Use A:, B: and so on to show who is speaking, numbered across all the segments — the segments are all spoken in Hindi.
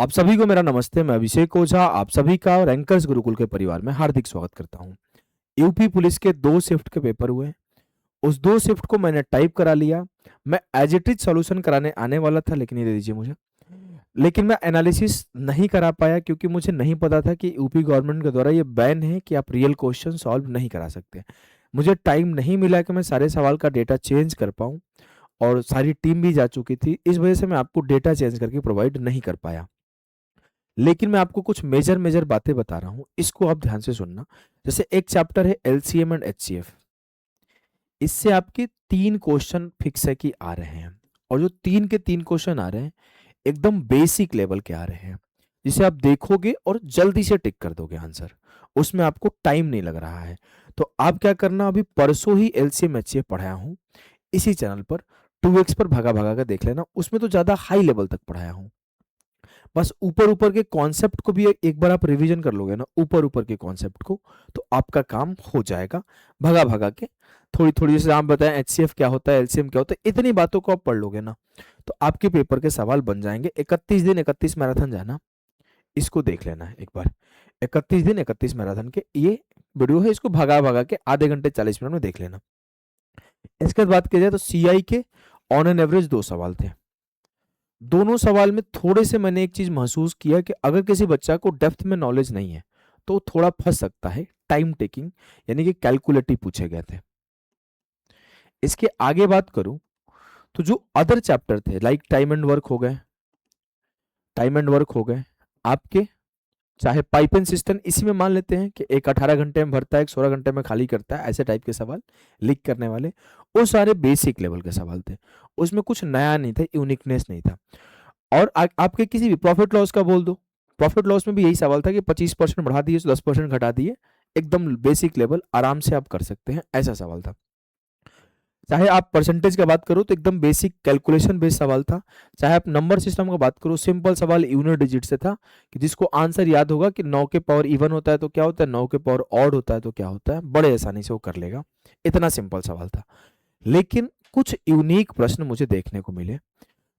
A: आप सभी को मेरा नमस्ते। मैं अभिषेक ओझा आप सभी का और रैंकर्स गुरुकुल के परिवार में हार्दिक स्वागत करता हूं। यूपी पुलिस के 2 शिफ्ट के पेपर हुए। उस 2 शिफ्ट को मैंने टाइप करा लिया। मैं एज इट इज सॉल्यूशन कराने आने वाला था, लेकिन ये दे दीजिए मुझे। लेकिन मैं एनालिसिस नहीं करा पाया क्योंकि मुझे नहीं पता था कि यूपी गवर्नमेंट के द्वारा ये बैन है कि आप रियल क्वेश्चन सॉल्व नहीं करा सकते। मुझे टाइम नहीं मिला कि मैं सारे सवाल का डेटा चेंज कर पाऊं, और सारी टीम भी जा चुकी थी। इस वजह से मैं आपको डेटा चेंज करके प्रोवाइड नहीं कर पाया। लेकिन मैं आपको कुछ मेजर मेजर बातें बता रहा हूं, इसको आप ध्यान से सुनना। जैसे एक चैप्टर है एलसीएम एंड एचसीएफ। इससे आपके 3 क्वेश्चन फिक्स है कि आ रहे हैं, और जो 3 के 3 क्वेश्चन आ रहे हैं एकदम बेसिक लेवल के आ रहे हैं, जिसे आप देखोगे और जल्दी से टिक कर दोगे आंसर। उसमें आपको टाइम नहीं लग रहा है। तो आप क्या करना, अभी परसों ही एलसीएम एचसीएफ पढ़ाया हूं इसी चैनल पर। 2x पर भागा भागा कर देख लेना, उसमें तो ज्यादा हाई लेवल तक पढ़ाया हूं। बस ऊपर ऊपर के कॉन्सेप्ट को भी एक बार आप रिवीजन कर लोगे ना, ऊपर ऊपर के कॉन्सेप्ट को, तो आपका काम हो जाएगा। भगा भगा के थोड़ी थोड़ी, जैसे आप बताएं एचसीएफ क्या होता है, एलसीएम क्या होता है, इतनी बातों को आप पढ़ लोगे ना, तो आपके पेपर के सवाल बन जाएंगे। 31 दिन 31 मैराथन जाना, इसको देख लेना है एक बार। 31 दिन 31 मैराथन के ये वीडियो है, इसको भगा भगा के आधे घंटे 40 मिनट में देख लेना। इसके बाद बात की जाए तो सीआई के ऑन एन एवरेज 2 सवाल थे। दोनों सवाल में थोड़े से मैंने एक चीज महसूस किया कि अगर किसी बच्चा को डेप्थ में नॉलेज नहीं है तो थोड़ा फंस सकता है। टाइम टेकिंग यानी कि कैलकुलेटिव पूछे गए थे। इसके आगे बात करूं तो जो अदर चैप्टर थे, लाइक टाइम एंड वर्क हो गए, टाइम एंड वर्क हो गए आपके, चाहे पाइप एंड सिस्टम, इसी में मान लेते हैं कि एक 18 घंटे में भरता है, एक 16 घंटे में खाली करता है, ऐसे टाइप के सवाल लिख करने वाले, वो सारे बेसिक लेवल के सवाल थे। उसमें कुछ नया नहीं था, यूनिकनेस नहीं था। और आपके किसी भी प्रॉफिट लॉस का बोल दो, प्रॉफिट लॉस में भी यही सवाल था कि 25% बढ़ा दिए, 10% घटा दिए, एकदम बेसिक लेवल, आराम से आप कर सकते हैं, ऐसा सवाल था। चाहे आप परसेंटेज का बात करो तो एकदम बेसिक कैलकुलेशन बेस्ड सवाल था। चाहे आप नंबर सिस्टम का बात करो, सिंपल सवाल यूनिट डिजिट से था, कि जिसको आंसर याद होगा कि 9 के पावर इवन होता है तो क्या होता है, 9 के पावर ऑड होता है तो क्या होता है, बड़े आसानी से वो कर लेगा। इतना सिंपल सवाल था। लेकिन कुछ यूनिक प्रश्न मुझे देखने को मिले।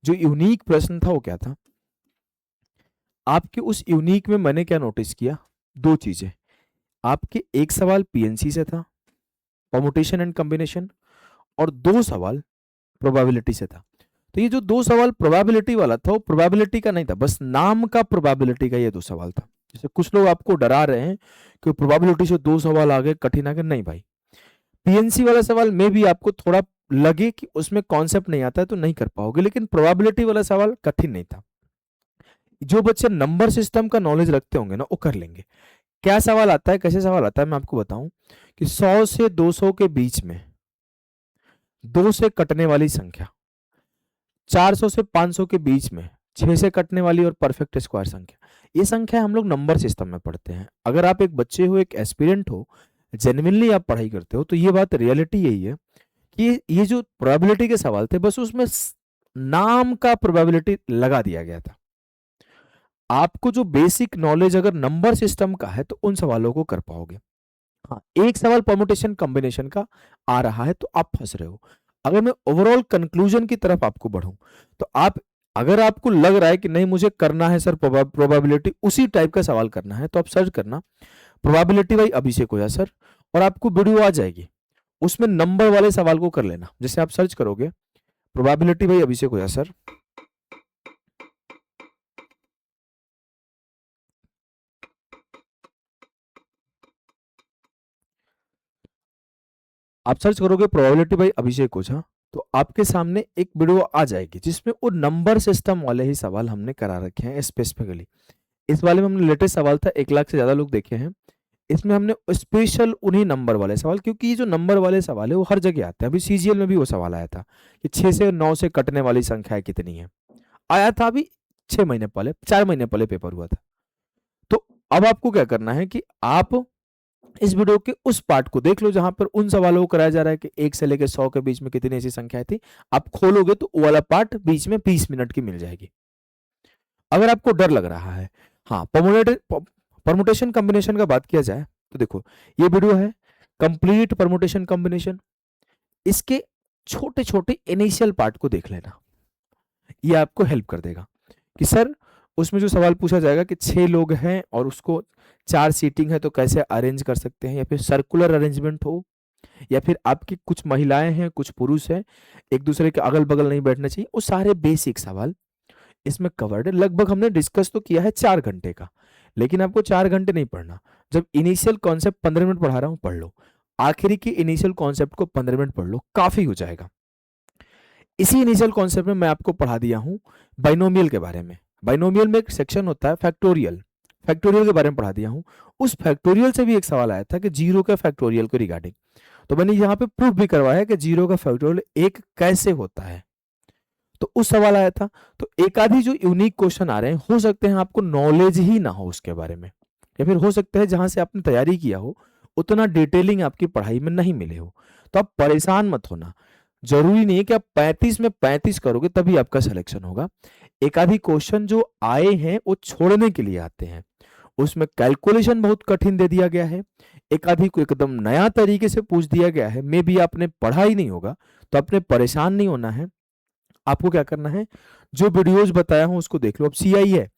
A: जो यूनिक प्रश्न था वो क्या था, आपके उस यूनिक में मैंने क्या नोटिस किया, 2 चीजें। आपके एक सवाल पीएनसी से था, परमुटेशन एंड कॉम्बिनेशन, और 2 सवाल प्रोबेबिलिटी से था। तो ये जो 2 सवाल प्रोबेबिलिटी वाला था, वो प्रोबेबिलिटी का नहीं था, बस नाम का प्रोबेबिलिटी का ये 2 सवाल था। जैसे कुछ लोग आपको डरा रहे हैं कि प्रोबेबिलिटी से 2 सवाल आ गए, कठिन आ गए, नहीं भाई। पीएनसी वाला सवाल में भी आपको थोड़ा लगे कि उसमें कॉन्सेप्ट नहीं आता है तो नहीं कर पाओगे, लेकिन प्रोबेबिलिटी वाला सवाल कठिन नहीं था। जो बच्चे नंबर सिस्टम का नॉलेज रखते होंगे ना, वो कर लेंगे। क्या सवाल आता है, कैसे सवाल आता है, मैं आपको बताऊं कि 100 से 200 के बीच में 2 से कटने वाली संख्या, 400 से 500 के बीच में 6 से कटने वाली और परफेक्ट स्क्वायर संख्या, ये संख्या हम लोग नंबर सिस्टम में पढ़ते हैं। अगर आप एक बच्चे हो, एक एस्पिरेंट हो, जेन्युइनली आप पढ़ाई करते हो, तो ये बात रियलिटी यही है कि ये जो प्रोबेबिलिटी के सवाल थे, बस उसमें नाम का प्रोबेबिलिटी लगा दिया गया था। आपको जो बेसिक नॉलेज अगर नंबर सिस्टम का है तो उन सवालों को कर पाओगे। हाँ, एक सवाल परमुटेशन कॉम्बिनेशन का आ रहा है तो आप फंस रहे हो। अगर मैं ओवरऑल कंक्लूजन की तरफ आपको बढ़ूं, तो आप, अगर आपको लग रहा है कि नहीं मुझे करना है सर प्रोबेबिलिटी, उसी टाइप का सवाल करना है, तो आप सर्च करना probability by Abhishek Ojha sir, और आपको वीडियो आ जाएगी। उसमें नंबर वाले सवाल को कर लेना। जैसे आप सर्च करोगे probability by Abhishek Ojha sir, आप सर्च करोगे प्रोबेबिलिटी बाई अभिषेक ओझा, तो आपके सामने एक वीडियो आ जाएगी जिसमें वो नंबर सिस्टम वाले ही सवाल हमने करा रखे हैं स्पेसिफिकली। इस वाले में हमने लेटेस्ट सवाल था, 1 लाख से ज्यादा लोग देखे हैं। इसमें हमने स्पेशल उन्हीं नंबर वाले सवाल, क्योंकि ये जो नंबर वाले सवाल है वो हर जगह आते हैं। अभी सीजीएल में भी वो सवाल आया था कि 6 से 9 से कटने वाली संख्या कितनी है, आया था अभी 6 महीने पहले, 4 महीने पहले पेपर हुआ था। तो अब आपको क्या करना है कि आप इस वीडियो के उस पार्ट को देख लो जहां पर उन सवालों को कराया जा रहा है कि 1 से लेकर 100 के बीच में कितनी ऐसी संख्याएं थी। आप खोलोगे तो वो वाला पार्ट बीच में 20 मिनट की मिल जाएगी। अगर आपको डर लग रहा है, हाँ, परमुटेशन कॉम्बिनेशन का बात किया जाए तो देखो, ये वीडियो है कंप्लीट परमुटेशन कॉम्बिनेशन। इसके छोटे छोटे इनिशियल पार्ट को देख लेना, ये आपको हेल्प कर देगा कि सर उसमें जो सवाल पूछा जाएगा कि 6 लोग हैं और उसको 4 सीटिंग है तो कैसे अरेंज कर सकते हैं, या फिर सर्कुलर अरेंजमेंट हो, या फिर आपकी कुछ महिलाएं हैं कुछ पुरुष हैं, एक दूसरे के अगल बगल नहीं बैठना चाहिए। वो सारे बेसिक सवाल इसमें कवर्ड है। लगभग हमने डिस्कस तो किया है 4 घंटे का, लेकिन आपको 4 घंटे नहीं पढ़ना। जब इनिशियल कॉन्सेप्ट 15 मिनट पढ़ा रहा हूँ पढ़ लो, आखिरी की इनिशियल कॉन्सेप्ट को 15 मिनट पढ़ लो, काफी हो जाएगा। इसी इनिशियल कॉन्सेप्ट में मैं आपको पढ़ा दिया हूँ बाइनोमियल के बारे में। बाइनोमियल में एक सेक्शन होता है फैक्टोरियल, फैक्टोरियल के बारे में पढ़ा दिया हूँ। उस फैक्टोरियल से भी एक सवाल आया था कि जीरो का फैक्टोरियल को रिगार्डिंग, तो मैंने यहाँ पे प्रूफ भी करवाया है कि जीरो का फैक्टोरियल एक कैसे होता है, तो उस सवाल आया था। तो एक आधी जो यूनिक क्वेश्चन आ रहे हैं, हो सकते हैं आपको नॉलेज ही ना हो उसके बारे में, या फिर हो सकता है जहां से आपने तैयारी किया हो उतना डिटेलिंग आपकी पढ़ाई में नहीं मिले हो। तो आप परेशान मत होना, जरूरी नहीं है कि आप 35 में 35 करोगे तभी आपका सिलेक्शन होगा। एक आधी क्वेश्चन जो आए हैं वो छोड़ने के लिए आते हैं, उसमें कैलकुलेशन बहुत कठिन दे दिया गया है, एक आधी को एकदम नया तरीके से पूछ दिया गया है, मे भी आपने पढ़ा ही नहीं होगा। तो आपने परेशान नहीं होना है, आपको क्या करना है, जो वीडियोस बताया हूं उसको देख लो। अब सीआई है,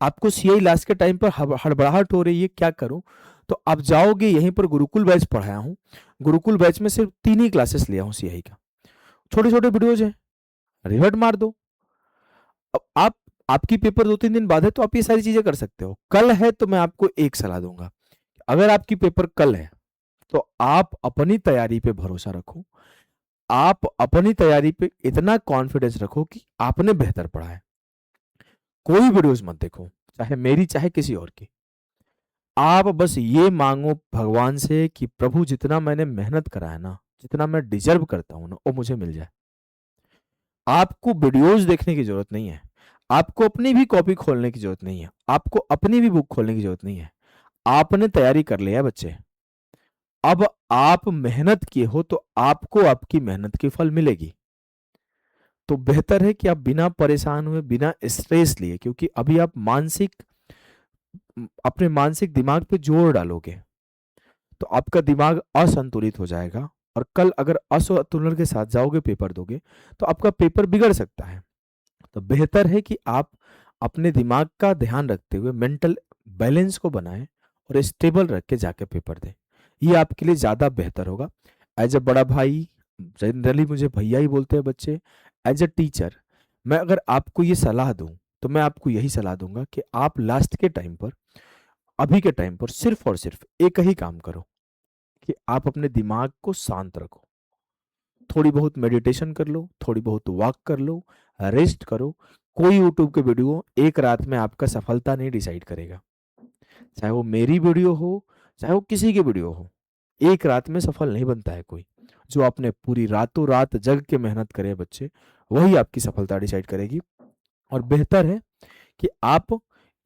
A: आपको सीआई लास्ट के टाइम पर हड़बड़ाहट हो रही है क्या करूं, तो आप जाओगे यहीं पर गुरुकुल बैच पढ़ाया हूं, गुरुकुल बैच में सिर्फ 3 ही क्लासेस लिया हूं सीआई का, छोटे छोटे वीडियोज हैं, रिवर्ट मार दो। अब आप, आपकी पेपर 2-3 दिन बाद है तो आप ये सारी चीजें कर सकते हो। कल है तो मैं आपको एक सलाह दूंगा, अगर आपकी पेपर कल है तो आप अपनी तैयारी पे भरोसा रखो, आप अपनी तैयारी पे इतना कॉन्फिडेंस रखो कि आपने बेहतर पढ़ा है। कोई वीडियोस मत देखो, चाहे मेरी चाहे किसी और की। आप बस ये मांगो भगवान से कि प्रभु जितना मैंने मेहनत करा है ना, जितना मैं डिजर्व करता हूं ना, वो मुझे मिल जाए। आपको वीडियोस देखने की जरूरत नहीं है, आपको अपनी भी कॉपी खोलने की जरूरत नहीं है, आपको अपनी भी बुक खोलने की जरूरत नहीं है। आपने तैयारी कर लिया है बच्चे, अब आप मेहनत किए हो तो आपको आपकी मेहनत की फल मिलेगी। तो बेहतर है कि आप बिना परेशान हुए, बिना स्ट्रेस लिए, क्योंकि अभी आप मानसिक, अपने मानसिक दिमाग पे जोर डालोगे तो आपका दिमाग असंतुलित हो जाएगा, और कल अगर असंतुलन के साथ जाओगे पेपर दोगे तो आपका पेपर बिगड़ सकता है। तो बेहतर है कि आप अपने दिमाग का ध्यान रखते हुए मेंटल बैलेंस को बनाएं और स्टेबल रख के जाके पेपर दें, ये आपके लिए ज्यादा बेहतर होगा। एज अ बड़ा भाई, जनरली मुझे भैया ही बोलते हैं बच्चे, एज अ टीचर मैं अगर आपको ये सलाह दूं तो मैं आपको यही सलाह दूंगा कि आप लास्ट के टाइम पर, अभी के टाइम पर सिर्फ और सिर्फ एक ही काम करो कि आप अपने दिमाग को शांत रखो, थोड़ी बहुत मेडिटेशन कर लो, थोड़ी बहुत वॉक कर लो, रेस्ट करो। कोई यूट्यूब के वीडियो एक रात में आपका सफलता नहीं डिसाइड करेगा, चाहे वो मेरी वीडियो हो, चाहे वो किसी की वीडियो हो, एक रात में सफल नहीं बनता है कोई। जो आपने पूरी रातों रात जग के मेहनत करे बच्चे, वही आपकी सफलता डिसाइड करेगी। और बेहतर है कि आप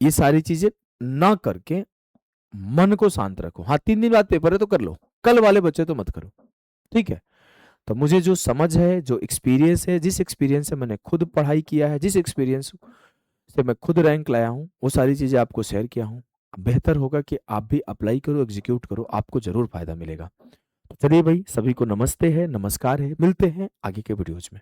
A: ये सारी चीजें ना करके मन को शांत रखो। हाँ, 3 दिन बाद पेपर है तो कर लो, कल वाले बच्चे तो मत करो, ठीक है। तो मुझे जो समझ है, जो एक्सपीरियंस है, जिस एक्सपीरियंस से मैंने खुद पढ़ाई किया है, जिस एक्सपीरियंस से मैं खुद रैंक लाया हूँ, वो सारी चीजें आपको शेयर किया हूँ। बेहतर होगा कि आप भी अप्लाई करो, एग्जीक्यूट करो, आपको जरूर फायदा मिलेगा। तो चलिए भाई, सभी को नमस्ते है, नमस्कार है, मिलते हैं आगे के वीडियोज में।